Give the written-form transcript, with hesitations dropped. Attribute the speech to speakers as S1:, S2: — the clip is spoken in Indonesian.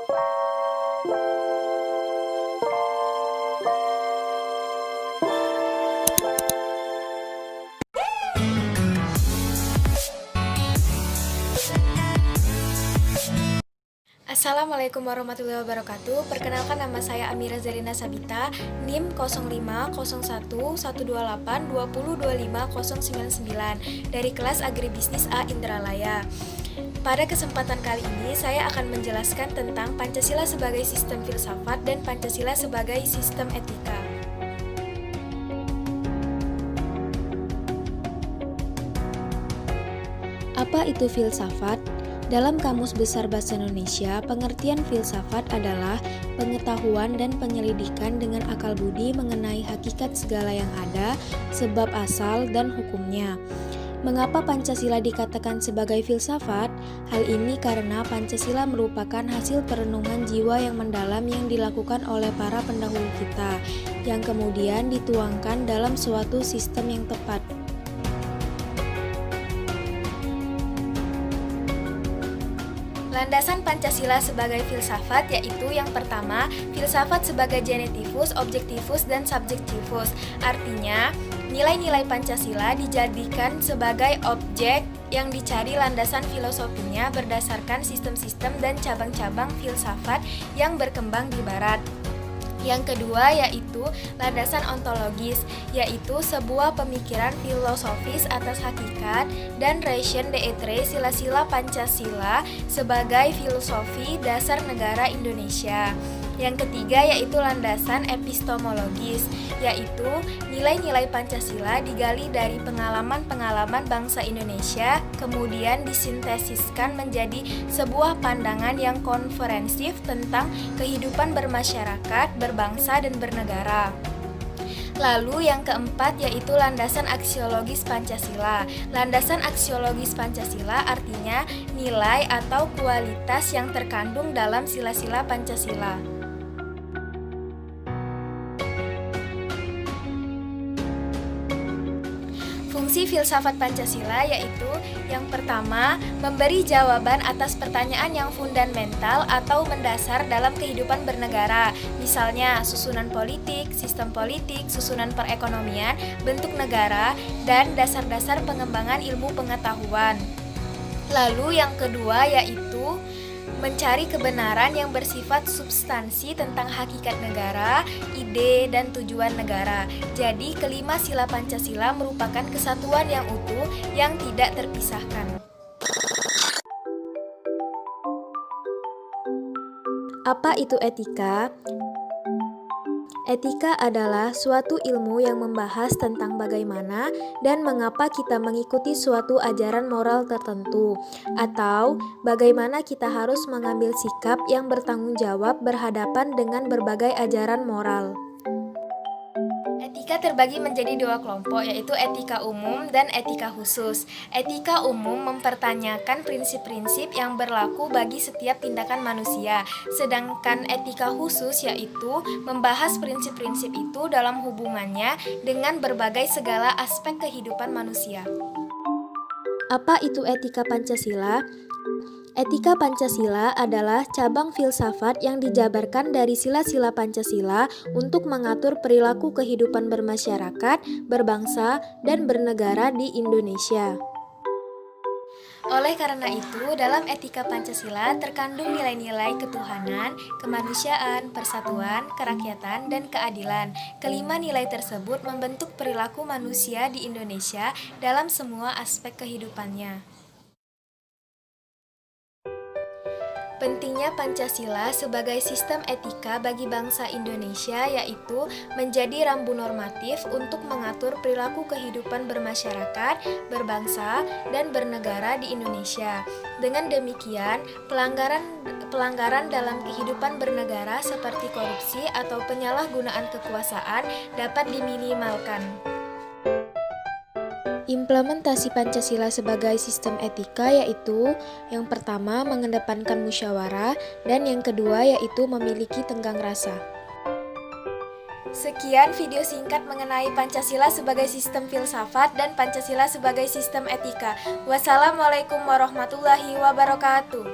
S1: Assalamualaikum warahmatullahi wabarakatuh. Perkenalkan, nama saya Amira Zarina Sabita, NIM 05011282025099 dari kelas Agribisnis A Indralaya. Pada kesempatan kali ini saya akan menjelaskan tentang Pancasila sebagai sistem filsafat dan Pancasila sebagai sistem etika. Apa itu filsafat? Dalam Kamus Besar Bahasa Indonesia, pengertian filsafat adalah pengetahuan dan penyelidikan dengan akal budi mengenai hakikat segala yang ada, sebab asal dan hukumnya. Mengapa Pancasila dikatakan sebagai filsafat? Hal ini karena Pancasila merupakan hasil perenungan jiwa yang mendalam yang dilakukan oleh para pendahulu kita, yang kemudian dituangkan dalam suatu sistem yang tepat. Landasan Pancasila sebagai filsafat yaitu yang pertama, filsafat sebagai genetivus, objektivus, dan subjektivus. Artinya, nilai-nilai Pancasila dijadikan sebagai objek yang dicari landasan filosofinya berdasarkan sistem-sistem dan cabang-cabang filsafat yang berkembang di Barat. Yang kedua yaitu landasan ontologis, yaitu sebuah pemikiran filosofis atas hakikat dan raison d'être sila-sila Pancasila sebagai filosofi dasar negara Indonesia. Yang ketiga yaitu landasan epistemologis, yaitu nilai-nilai Pancasila digali dari pengalaman-pengalaman bangsa Indonesia, kemudian disintesiskan menjadi sebuah pandangan yang konferensif tentang kehidupan bermasyarakat, berbangsa, dan bernegara. Lalu yang keempat yaitu landasan aksiologis Pancasila. Landasan aksiologis Pancasila artinya nilai atau kualitas yang terkandung dalam sila-sila Pancasila. Fungsi filsafat Pancasila yaitu yang pertama, memberi jawaban atas pertanyaan yang fundamental atau mendasar dalam kehidupan bernegara. Misalnya, susunan politik, sistem politik, susunan perekonomian, bentuk negara, dan dasar-dasar pengembangan ilmu pengetahuan. Lalu yang kedua yaitu mencari kebenaran yang bersifat substansi tentang hakikat negara, ide, dan tujuan negara. Jadi, kelima sila Pancasila merupakan kesatuan yang utuh yang tidak terpisahkan. Apa itu etika? Etika adalah suatu ilmu yang membahas tentang bagaimana dan mengapa kita mengikuti suatu ajaran moral tertentu, atau bagaimana kita harus mengambil sikap yang bertanggung jawab berhadapan dengan berbagai ajaran moral. Etika terbagi menjadi dua kelompok, yaitu etika umum dan etika khusus. Etika umum mempertanyakan prinsip-prinsip yang berlaku bagi setiap tindakan manusia, sedangkan etika khusus yaitu membahas prinsip-prinsip itu dalam hubungannya dengan berbagai segala aspek kehidupan manusia. Apa itu etika Pancasila? Etika Pancasila adalah cabang filsafat yang dijabarkan dari sila-sila Pancasila untuk mengatur perilaku kehidupan bermasyarakat, berbangsa, dan bernegara di Indonesia. Oleh karena itu, dalam etika Pancasila terkandung nilai-nilai ketuhanan, kemanusiaan, persatuan, kerakyatan, dan keadilan. Kelima nilai tersebut membentuk perilaku manusia di Indonesia dalam semua aspek kehidupannya. Pentingnya Pancasila sebagai sistem etika bagi bangsa Indonesia yaitu menjadi rambu normatif untuk mengatur perilaku kehidupan bermasyarakat, berbangsa, dan bernegara di Indonesia. Dengan demikian, pelanggaran dalam kehidupan bernegara seperti korupsi atau penyalahgunaan kekuasaan dapat diminimalkan. Implementasi Pancasila sebagai sistem etika yaitu yang pertama mengedepankan musyawarah dan yang kedua yaitu memiliki tenggang rasa. Sekian video singkat mengenai Pancasila sebagai sistem filsafat dan Pancasila sebagai sistem etika. Wassalamualaikum warahmatullahi wabarakatuh.